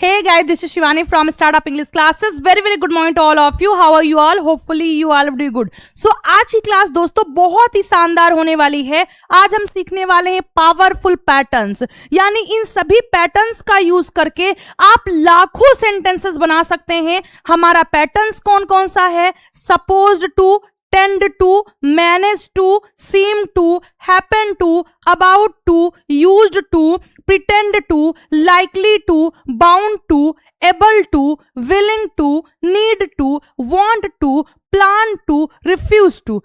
Hey guys, this is Shivani from Startup English Classes. Very good morning to all of you. How are you all? Hopefully you all do good. So आज की class दोस्तों बहुत ही शानदार होने वाली है. आज हम सीखने वाले हैं पावरफुल पैटर्न्स, यानी इन सभी पैटर्न्स का यूज करके आप लाखों सेंटेंसेस बना सकते हैं. हमारा पैटर्न्स कौन कौन सा है? Supposed to, tend to, manage to, seem to, happen to, about to, used to, pretend to, likely to, bound to, able to, willing to, need to, want to, plan to, refuse to.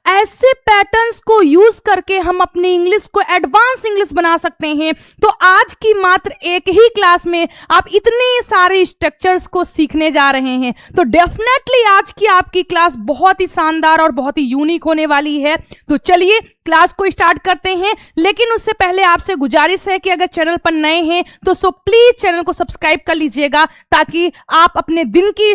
ऐसे patterns को use करके हम अपनी English को advance English बना सकते हैं. तो आज की मात्र एक ही क्लास में आप इतने सारे स्ट्रक्चर्स को सीखने जा रहे हैं. तो डेफिनेटली आज की आपकी क्लास बहुत ही शानदार और बहुत ही यूनिक होने वाली है. तो चलिए क्लास को स्टार्ट करते हैं. लेकिन उससे पहले आपसे गुजारिश है कि अगर चैनल पर नए हैं तो सो प्लीज चैनल को सब्सक्राइब कर लीजिएगा, ताकि आप अपने दिन की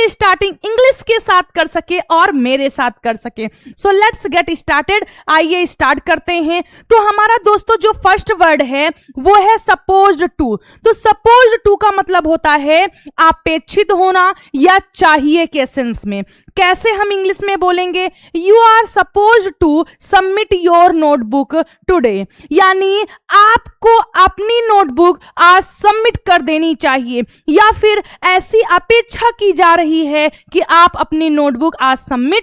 स्टार्टिंग इंग्लिश के साथ कर सके और मेरे साथ कर सके. So let's get started. आइए स्टार्ट करते हैं. तो हमारा दोस्तों जो फर्स्ट वर्ड है वो है सपोज्ड टू. तो सपोज्ड टू का मतलब होता है अपेक्षित होना या चाहिए के सेंस में. कैसे हम इंग्लिश में बोलेंगे? You are suppose to submit your notebook today, यानी आपको अपनी नोटबुक आज सबमिट कर देनी चाहिए, या फिर ऐसी अपेक्षा की जा रही है कि आप अपनी नोटबुक आज सबमिट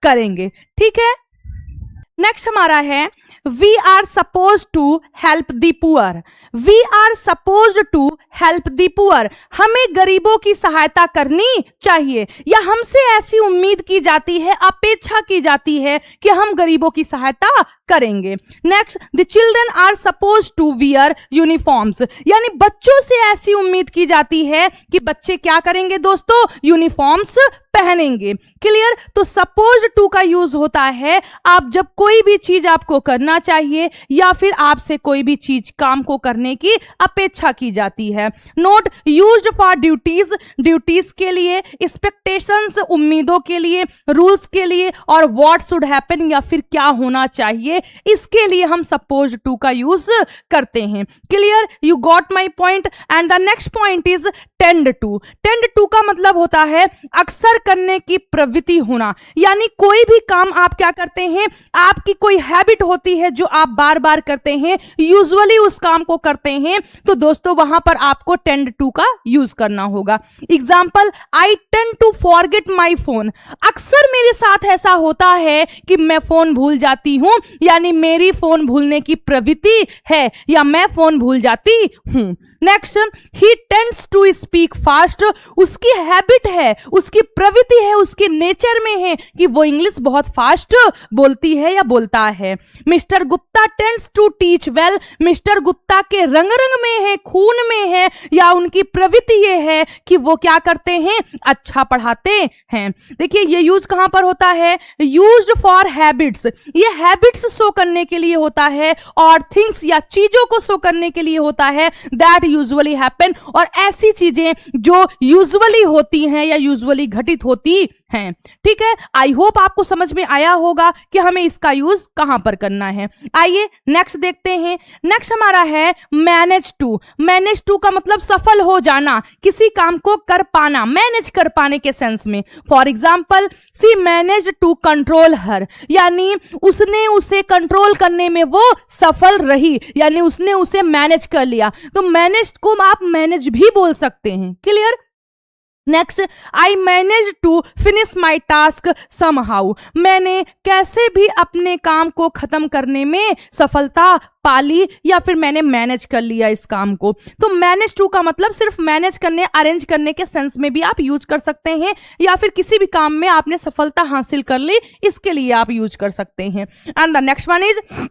करेंगे. ठीक है. नेक्स्ट हमारा है we are suppose to help the poor. We are suppose to help the poor. हमें गरीबों की सहायता करनी चाहिए, या हमसे ऐसी उम्मीद की जाती है, अपेक्षा की जाती है कि हम गरीबों की सहायता करेंगे. Next, the children are suppose to wear uniforms, यानी बच्चों से ऐसी उम्मीद की जाती है कि बच्चे क्या करेंगे दोस्तों? यूनिफॉर्म्स पहनेंगे. क्लियर. तो सपोज टू का यूज होता है आप जब कोई भी चीज आपको करना चाहिए या फिर आपसे कोई भी चीज काम को करने की अपेक्षा की जाती है. Note used for duties, duties के लिए, एक्सपेक्टेशंस उम्मीदों के लिए, रूल्स के लिए, और व्हाट शुड हैपन या फिर क्या होना चाहिए, इसके लिए हम सपोज टू का यूज करते हैं. Clear. You got my point. And the next point is tend to. Tend to का मतलब होता है अक्सर करने की प्रवृत्ति होना, यानी कोई भी काम आप क्या करते हैं, आपकी कोई हैबिट होती है जो आप बार बार करते हैं, यूजुअली उस काम को करते हैं, तो दोस्तों वहां पर आपको टेंड टू का यूज करना होगा. Example, I tend to forget my phone. अक्सर मेरे साथ ऐसा होता है कि मैं फोन भूल जाती हूं, यानी मेरी फोन भूलने की प्रवृत्ति है, या मैं फोन भूल जाती हूं. Next, he tends to speak fast. उसकी हैबिट है, उसकी प्रवृत्ति है, उसके नेचर में है कि वो इंग्लिश बहुत फास्ट बोलती है या बोलता है. Mister Gupta tends to teach well. Mister Gupta के रंग रंग में है, खून में है, या उनकी प्रवृत्ति ये है कि वो क्या करते हैं? अच्छा पढ़ाते हैं. देखिए ये यूज कहां पर होता है? Used for habits. ये हैबिट्स शो करने के लिए होता है, और थिंग्स या चीजों को शो करने के लिए होता है, दैट यूजुअली हैपन. और ऐसी चीजें जो यूजुअली होती हैं या यूजुअली घटित होती हैं. ठीक है. आई होप आपको समझ में आया होगा कि हमें इसका यूज कहां पर करना है. आइए नेक्स्ट देखते हैं. नेक्स्ट हमारा है मैनेज टू. मैनेज टू का मतलब सफल हो जाना, किसी काम को कर पाना, मैनेज कर पाने के सेंस में. For example, she manage to control her, यानी उसने उसे कंट्रोल करने में वो सफल रही, यानी उसने उसे मैनेज कर लिया. तो मैनेज को आप मैनेज भी बोल सकते हैं. Clear. Next, I manage to finish my task somehow. मैंने कैसे भी अपने काम को खत्म करने में सफलता पाली, या फिर मैंने मैनेज कर लिया इस काम को. तो मैनेज टू का मतलब सिर्फ मैनेज करने, अरेंज करने के सेंस में भी आप यूज कर सकते हैं, या फिर किसी भी काम में आपने सफलता हासिल कर ली, इसके लिए आप यूज कर सकते हैं. And the next one is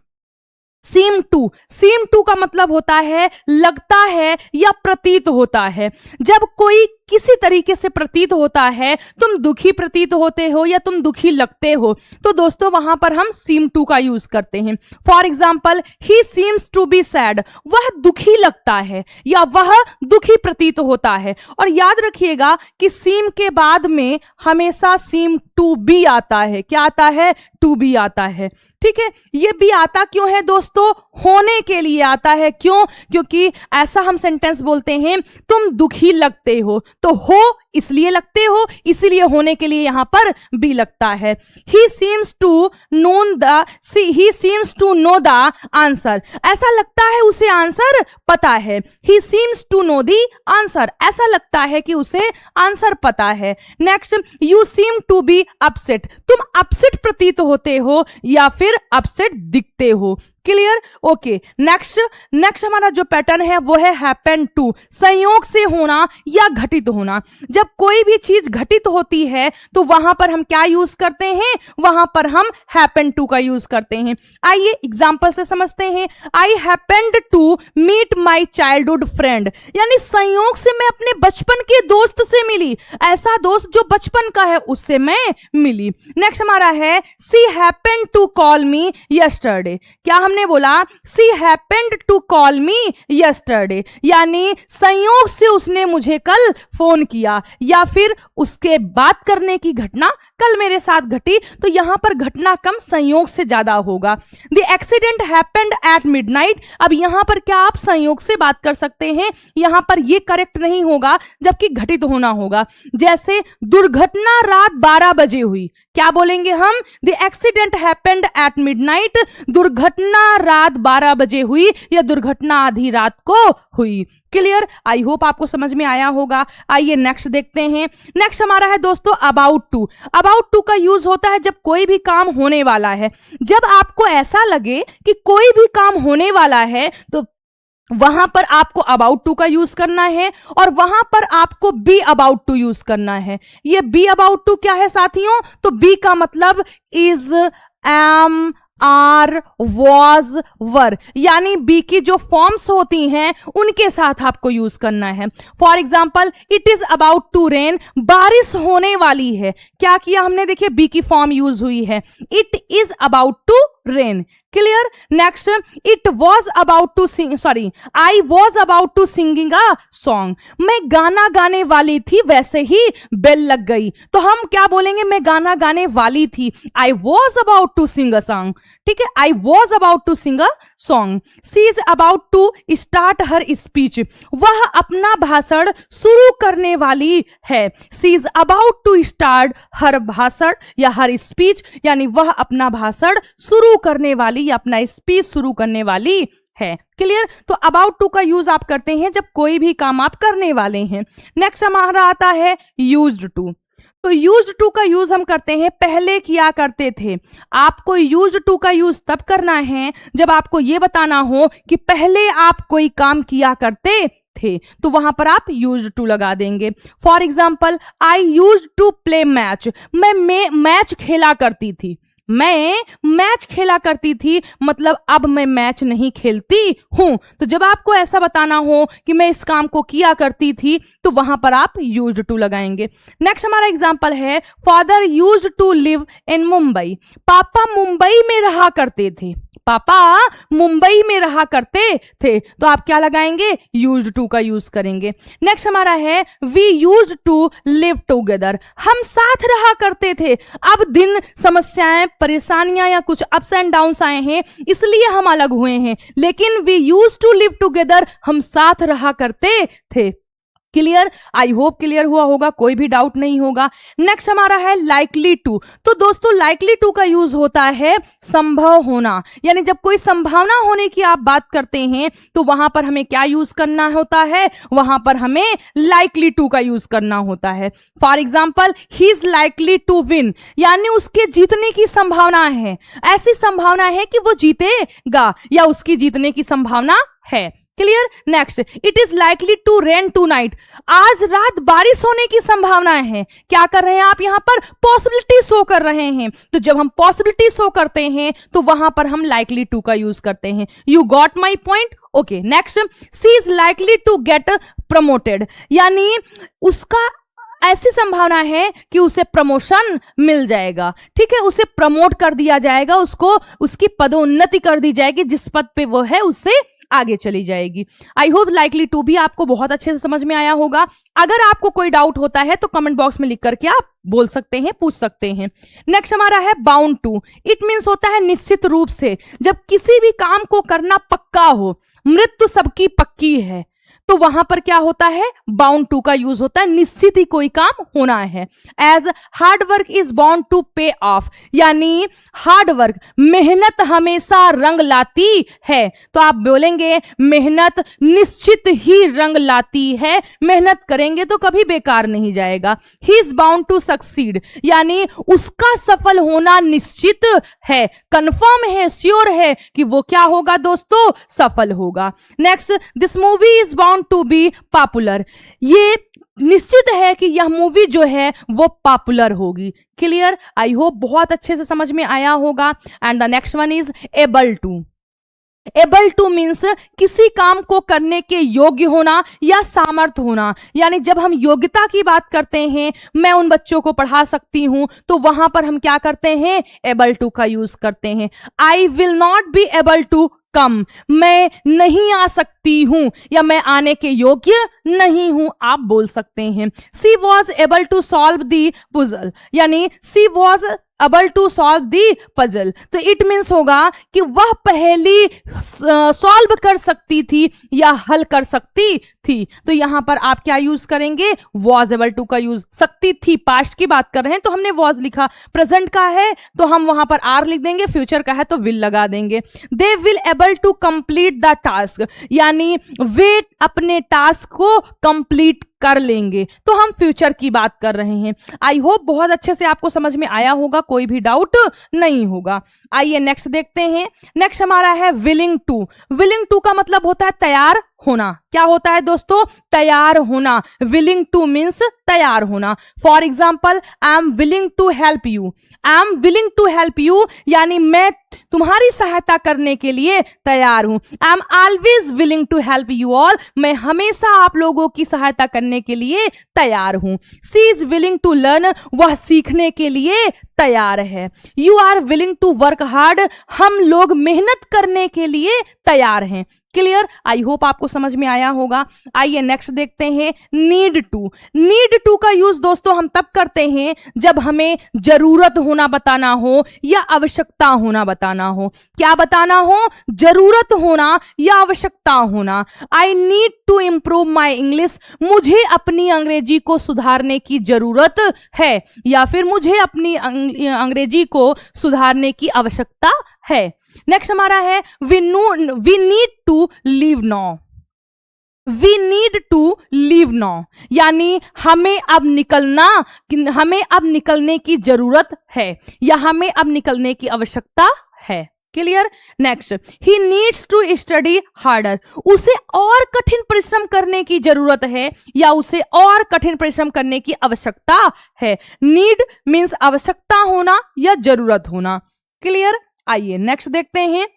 seem to. Seem to का मतलब होता है लगता है या प्रतीत होता है. जब कोई किसी तरीके से प्रतीत होता है, तुम दुखी प्रतीत होते हो या तुम दुखी लगते हो, तो दोस्तों वहां पर हम सीम टू का यूज करते हैं. For example, he seems to be sad. वह दुखी लगता है या वह दुखी प्रतीत होता है. और याद रखिएगा कि सीम के बाद में हमेशा सीम टू बी आता है. क्या आता है? टू बी आता है. ठीक है, ये बी आता क्यों है दोस्तों? होने के लिए आता है। क्यों? क्योंकि ऐसा हम सेंटेंस बोलते हैं, तुम दुखी लगते हो, तो हो इसलिए लगते हो, इसीलिए होने के लिए यहां पर बी लगता है। He seems to know the answer, ऐसा लगता है उसे आंसर पता है। He seems to know the answer, ऐसा लगता है कि उसे आंसर पता है। Next, you seem to be upset, तुम अपसेट प्रतीत होते हो या फिर अपसेट दिखते हो। क्लियर? ओके, नेक्स्ट हमारा जो पैटर्न है वो है हैपन टू, संयोग से होना या घटित होना। जब कोई भी चीज घटित होती है तो वहां पर हम क्या यूज करते हैं? वहां पर हम हैपन टू का यूज करते हैं। आइए एग्जांपल से समझते हैं। I happened to meet my childhood friend, यानी संयोग से मैं अपने बचपन के दोस्त से मिली, ऐसा दोस्त जो बचपन का है उससे मैं मिली। नेक्स्ट हमारा है she happened to call me yesterday, क्या हमने बोला? She happened to call me yesterday, यानी संयोग से उसने मुझे कल फोन किया या फिर उसके बात करने की घटना कल मेरे साथ घटी, तो यहां पर घटना कम संयोग से ज्यादा होगा। The accident happened at midnight, अब यहां पर क्या आप संयोग से बात कर सकते हैं? यहां पर यह करेक्ट नहीं होगा, जबकि घटित होना होगा। जैसे दुर्घटना रात 12 बजे हुई, क्या बोलेंगे हम? The accident happened at midnight, दुर्घटना रात 12 बजे हुई या दुर्घटना आधी रात को हुई। क्लियर? आई होप आपको समझ में आया होगा। आइए नेक्स्ट देखते हैं। नेक्स्ट हमारा है दोस्तों अबाउट टू। अबाउट टू का यूज होता है जब कोई भी काम होने वाला है। जब आपको ऐसा लगे कि कोई भी काम होने वाला है तो वहां पर आपको अबाउट टू का यूज करना है और वहां पर आपको बी अबाउट टू यूज करना है। ये बी अबाउट टू क्या है साथियों? तो बी का मतलब इज, एम, आर, वॉज, वर, यानी बी की जो फॉर्म्स होती हैं उनके साथ आपको यूज करना है। For example, it is about to rain, बारिश होने वाली है। क्या किया हमने? देखिए बी की फॉर्म यूज हुई है, it is about to rain. Clear? Next, it was about to sing, sorry, I was about to singing a song, मैं गाना गाने वाली थी, वैसे ही बेल लग गई, तो हम क्या बोलेंगे? मैं गाना गाने वाली थी, I was about to sing a song. ठीक है, I was about to sing a song. She is about to start her speech, वह अपना भाषण शुरू करने वाली है। She is about to start her भाषण या हर स्पीच, यानी वह अपना भाषण शुरू करने वाली या अपना स्पीच शुरू करने वाली है। क्लियर? तो अबाउट टू का यूज आप करते हैं जब कोई भी काम आप करने वाले हैं। नेक्स्ट हमारा आता है यूज्ड टू। तो यूज्ड टू का यूज हम करते हैं, पहले किया करते थे। आपको यूज्ड टू का यूज तब करना है जब आपको यह बताना हो कि पहले आप कोई काम किया करते थे, तो वहां पर आप यूज्ड टू लगा देंगे। For example, I used to play match, मैं मैच खेला करती थी, मैं मैच खेला करती थी, मतलब अब मैं मैच नहीं खेलती हूं। तो जब आपको ऐसा बताना हो कि मैं इस काम को किया करती थी, तो वहां पर आप यूज्ड टू लगाएंगे। नेक्स्ट हमारा एग्जांपल है, father used to live in Mumbai, पापा मुंबई में रहा करते थे, पापा मुंबई में रहा करते थे, तो आप क्या लगाएंगे? यूज्ड टू का यूज करेंगे। नेक्स्ट हमारा है, we used to live together, हम साथ रहा करते थे, अब दिन समस्याएं परेशानियां या कुछ अप्स एंड डाउन्स आए हैं इसलिए हम अलग हुए हैं, लेकिन we used to live together, हम साथ रहा करते थे। क्लियर? आई होप क्लियर हुआ होगा, कोई भी डाउट नहीं होगा। नेक्स्ट हमारा है लाइकली टू। तो दोस्तों लाइकली टू का यूज होता है संभव होना, यानी जब कोई संभावना होने की आप बात करते हैं तो वहां पर हमें क्या यूज करना होता है? वहां पर हमें लाइकली टू का यूज करना होता है। For example, he is likely to win, यानी उसके जीतने की संभावना है, ऐसी संभावना है कि वो जीतेगा या उसकी जीतने की संभावना है। Clear? Next, it is likely to rain tonight, आज रात बारिश होने की संभावना है। क्या कर रहे हैं आप? यहां पर पॉसिबिलिटी शो कर रहे हैं, तो जब हम पॉसिबिलिटी शो करते हैं तो वहां पर हम लाइकली टू का यूज करते हैं। You got my point? Okay. Next, she is likely to get promoted, यानी उसका ऐसी संभावना है कि उसे प्रमोशन मिल जाएगा। ठीक है, उसे प्रमोट कर दिया जाएगा, उसको उसकी पदोन्नति कर दी जाएगी, जिस पद पे वो है उससे आगे चली जाएगी। आई होप लाइकली टू भी आपको बहुत अच्छे से समझ में आया होगा। अगर आपको कोई डाउट होता है तो कमेंट बॉक्स में लिख करके आप बोल सकते हैं, पूछ सकते हैं। नेक्स्ट हमारा है बाउंड टू। इट मीन्स होता है निश्चित रूप से। जब किसी भी काम को करना पक्का हो, मृत्यु सबकी पक्की है, तो वहां पर क्या होता है, बाउंड टू का यूज होता है, निश्चित ही कोई काम होना है। As hard work is bound to pay off, यानी हार्ड वर्क, मेहनत हमेशा रंग लाती है। तो आप बोलेंगे मेहनत निश्चित ही रंग लाती है, मेहनत करेंगे तो कभी बेकार नहीं जाएगा। He is bound to succeed, यानी उसका सफल होना निश्चित है, कंफर्म है, श्योर है कि वो क्या होगा दोस्तों, सफल होगा। Next, this movie is bound to be popular, ये निश्चित है कि यह मूवी जो है वो पॉपुलर होगी। क्लियर? आई होप बहुत अच्छे से समझ में आया होगा। And the next one is able to. Able to means किसी काम को करने के योग्य होना या सामर्थ्य होना, यानी जब हम योग्यता की बात करते हैं, मैं उन बच्चों को पढ़ा सकती हूं, तो वहां पर हम क्या करते हैं, एबल टू का यूज करते हैं। I will not be able to come, मैं नहीं आ सकती हूं या मैं आने के योग्य नहीं हूं, आप बोल सकते हैं। She was able to solve the puzzle, यानी she was able to solve the puzzle, तो इट मीन्स होगा कि वह पहेली सॉल्व कर सकती थी या हल कर सकती थी। तो यहां पर आप क्या यूज करेंगे, वॉज एबल टू का यूज। सकती थी, पास्ट की बात कर रहे हैं तो हमने वॉज लिखा, प्रेजेंट का है तो हम वहां पर आर लिख देंगे, फ्यूचर का है तो विल लगा देंगे। They will able to complete the task, यानी वे अपने टास्क को कंप्लीट कर लेंगे, तो हम फ्यूचर की बात कर रहे हैं। आई होप बहुत अच्छे से आपको समझ में आया होगा, कोई भी डाउट नहीं होगा। आइए नेक्स्ट देखते हैं। नेक्स्ट हमारा है विलिंग टू। विलिंग टू का मतलब होता है तैयार होना। क्या होता है दोस्तों, तैयार होना। विलिंग टू मीन्स तैयार होना। For example, I am willing to help you. I am willing to help you, यानी मैं तुम्हारी सहायता करने के लिए तैयार हूं। I am always willing to help you all, मैं हमेशा आप लोगों की सहायता करने के लिए तैयार हूं। She is willing to learn, वह सीखने के लिए तैयार है। You are willing to work hard, हम लोग मेहनत करने के लिए तैयार हैं। क्लियर? आई होप आपको समझ में आया होगा। आइए नेक्स्ट देखते हैं, नीड टू। नीड टू का यूज दोस्तों हम तब करते हैं जब हमें जरूरत होना बताना हो या आवश्यकता होना बताना हो। क्या बताना हो, जरूरत होना या आवश्यकता होना। I need to improve my English, मुझे अपनी अंग्रेजी को सुधारने की जरूरत है या फिर मुझे अपनी अंग्रेजी को सुधारने की आवश्यकता है। नेक्स्ट हमारा है we need to leave now. We need to leave now, यानी हमें अब निकलने की जरूरत है या हमें अब निकलने की आवश्यकता है। Clear? Next, he needs to study harder, उसे और कठिन परिश्रम करने की जरूरत है या उसे और कठिन परिश्रम करने की आवश्यकता है। नीड मीन्स आवश्यकता होना या जरूरत होना। क्लियर? आइए नेक्स्ट देखते हैं।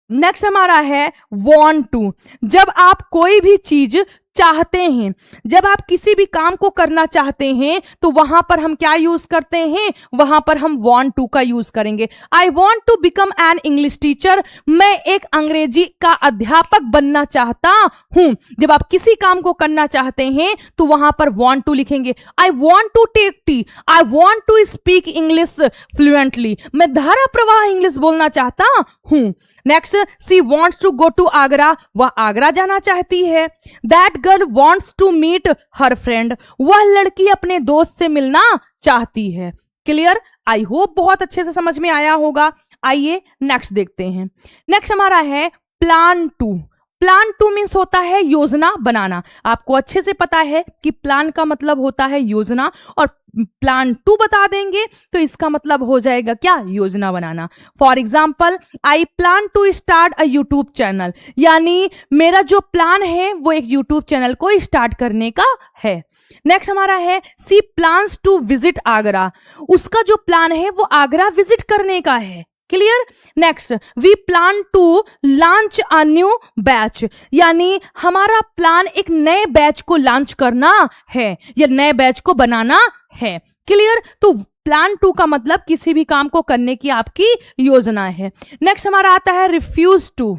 नेक्स्ट हमारा है वांट टू। जब आप कोई भी चीज चाहते हैं, जब आप किसी भी काम को करना चाहते हैं तो वहां पर हम क्या यूज करते हैं, वहां पर हम वांट टू का यूज करेंगे। I want to become an English teacher, मैं एक अंग्रेजी का अध्यापक बनना चाहता हूं। जब आप किसी काम को करना चाहते हैं तो वहां पर वांट टू लिखेंगे। I want to take tea, I want to speak English fluently, मैं धारा प्रवाह इंग्लिश बोलना चाहता हूं। Next, she wants to go to Agra, वह आगरा जाना चाहती है। That girl wants to meet her friend, वह लड़की अपने दोस्त से मिलना चाहती है। क्लियर? आई होप बहुत अच्छे से समझ में आया होगा। आइए नेक्स्ट देखते हैं। नेक्स्ट हमारा है plan to. Plan to means होता है योजना बनाना। आपको अच्छे से पता है कि प्लान का मतलब होता है योजना, और प्लान टू बता देंगे तो इसका मतलब हो जाएगा क्या, योजना बनाना। For example, I plan to start a YouTube channel, यानी मेरा जो प्लान है वो एक यूट्यूब चैनल को स्टार्ट करने का है। नेक्स्ट हमारा है सी प्लान्स टू विजिट आगरा, उसका जो प्लान है वो आगरा विजिट करने का है। Clear? Next, we plan to launch a new batch, यानी हमारा प्लान एक नए बैच को लॉन्च करना है या नए बैच को बनाना है। क्लियर? तो प्लान टू का मतलब किसी भी काम को करने की आपकी योजना है। नेक्स्ट हमारा आता है रिफ्यूज टू।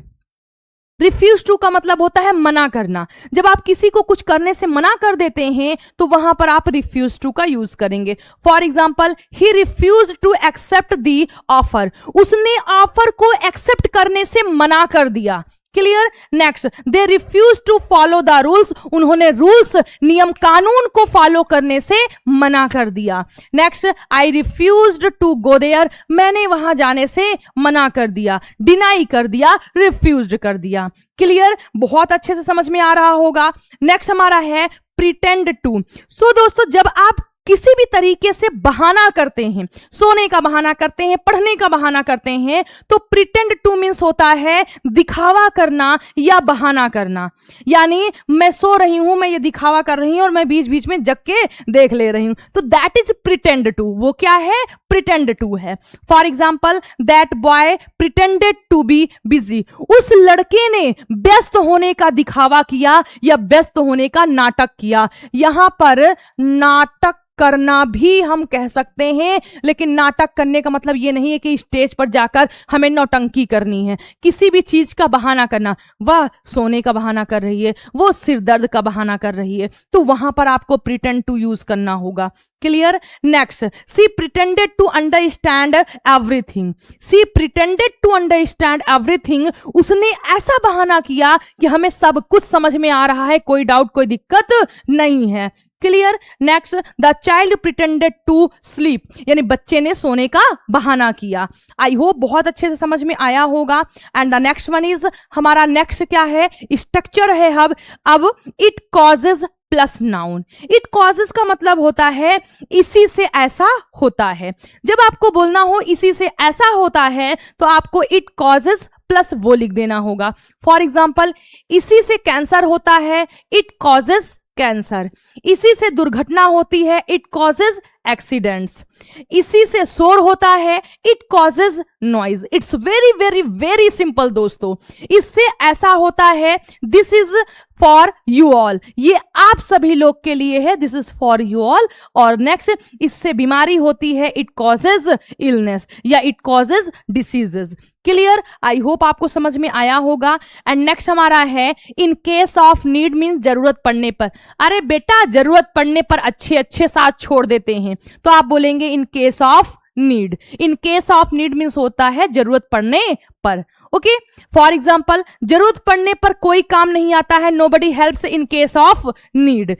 रिफ्यूज टू का मतलब होता है मना करना। जब आप किसी को कुछ करने से मना कर देते हैं तो वहां पर आप रिफ्यूज टू का यूज करेंगे। For example, he refuse to accept the offer, उसने ऑफर को एक्सेप्ट करने से मना कर दिया। Clear. Next, they refuse to follow the rules, उन्होंने रूल्स नियम कानून को फॉलो करने से मना कर दिया। Next, I refused to go there, मैंने वहां जाने से मना कर दिया, डिनाई कर दिया, रिफ्यूज्ड कर दिया। क्लियर, बहुत अच्छे से समझ में आ रहा होगा। नेक्स्ट हमारा है प्रिटेंड टू। सो दोस्तों, जब आप किसी भी तरीके से बहाना करते हैं, सोने का बहाना करते हैं, पढ़ने का बहाना करते हैं, तो प्रिटेंड टू मीन्स होता है दिखावा करना या बहाना करना। यानी मैं सो रही हूं, मैं ये दिखावा कर रही हूं और मैं बीच बीच में जग के देख ले रही हूं, तो दैट इज प्रिटेंड टू। वो क्या है? प्रिटेंड टू है। For example, that boy pretended to be busy, उस लड़के ने व्यस्त होने का दिखावा किया या व्यस्त होने का नाटक किया। यहां पर नाटक करना भी हम कह सकते हैं, लेकिन नाटक करने का मतलब ये नहीं है कि स्टेज पर जाकर हमें नौटंकी करनी है। किसी भी चीज का बहाना करना, वह सोने का बहाना कर रही है, वो सिर दर्द का बहाना कर रही है, तो वहां पर आपको प्रिटेंड टू यूज करना होगा। Clear. Next, she pretended to understand everything, she pretended to understand everything, उसने ऐसा बहाना किया कि हमें सब कुछ समझ में आ रहा है, कोई डाउट, कोई दिक्कत नहीं है। Clear. Next, the child pretended to sleep, यानी बच्चे ने सोने का बहाना किया। आई होप बहुत अच्छे से समझ में आया होगा। And the next one is, हमारा नेक्स्ट क्या है? स्ट्रक्चर है। अब it causes plus noun. It causes का मतलब होता है इसी से ऐसा होता है। जब आपको बोलना हो इसी से ऐसा होता है तो आपको इट कॉजेज प्लस वो लिख देना होगा। फॉर एग्जाम्पल, इसी से कैंसर होता है, इट कॉजेज कैंसर। इसी से दुर्घटना होती है, इट कॉजेज एक्सीडेंट्स। इसी से शोर होता है, it causes noise. It's very very very simple दोस्तों। इससे ऐसा होता है, this is for you all, ये आप सभी लोग के लिए है, this is for you all. और नेक्स्ट, इससे बीमारी होती है, इट कॉजेज इलनेस या it causes diseases. Clear. I hope आपको समझ में आया होगा। एंड नेक्स्ट हमारा है इन केस ऑफ नीड मीन्स जरूरत पड़ने पर। अरे बेटा, जरूरत पड़ने पर अच्छे अच्छे साथ छोड़ देते हैं, तो आप बोलेंगे इन case of need. In case of need means होता है जरूरत पड़ने पर। ओके। फॉर एग्जाम्पल, जरूरत पड़ने पर कोई काम नहीं आता है, nobody helps in case of need.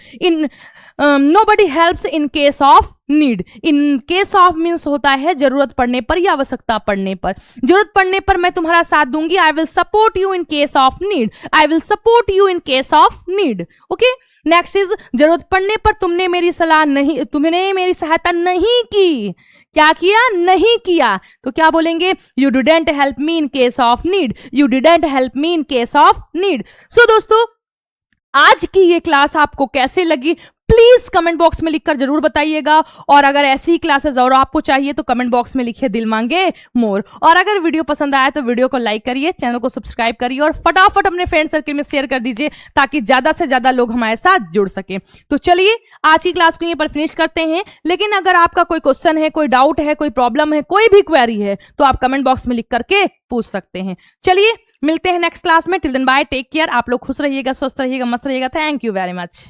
Nobody helps in case of need. In case of means होता है जरूरत पड़ने पर या आवश्यकता पड़ने पर। जरूरत पड़ने पर मैं तुम्हारा साथ दूंगी, I will support you in case of need, I will support you in case of need. Okay. Next is, जरूरत पड़ने पर तुमने मेरी सहायता नहीं की। क्या किया? नहीं किया। तो क्या बोलेंगे? You didn't help me in case of need, you didn't help me in case of need. So दोस्तों, आज की ये क्लास आपको कैसे लगी प्लीज कमेंट बॉक्स में लिखकर जरूर बताइएगा। और अगर ऐसी ही क्लासेस और आपको चाहिए तो कमेंट बॉक्स में लिखिए दिल मांगे मोर। और अगर वीडियो पसंद आया तो वीडियो को लाइक करिए, चैनल को सब्सक्राइब करिए और फटाफट अपने फ्रेंड सर्कल में शेयर कर दीजिए ताकि ज्यादा से ज्यादा लोग हमारे साथ जुड़ सके। तो चलिए आज की क्लास को यहीं पर फिनिश करते हैं। लेकिन अगर आपका कोई क्वेश्चन है, कोई डाउट है, कोई प्रॉब्लम है, कोई भी क्वेरी है तो आप कमेंट बॉक्स में लिख करके पूछ सकते हैं। चलिए मिलते हैं नेक्स्ट क्लास में। Till then bye, take care. आप लोग खुश रहिएगा, स्वस्थ रहिएगा, मस्त रहिएगा। Thank you very much.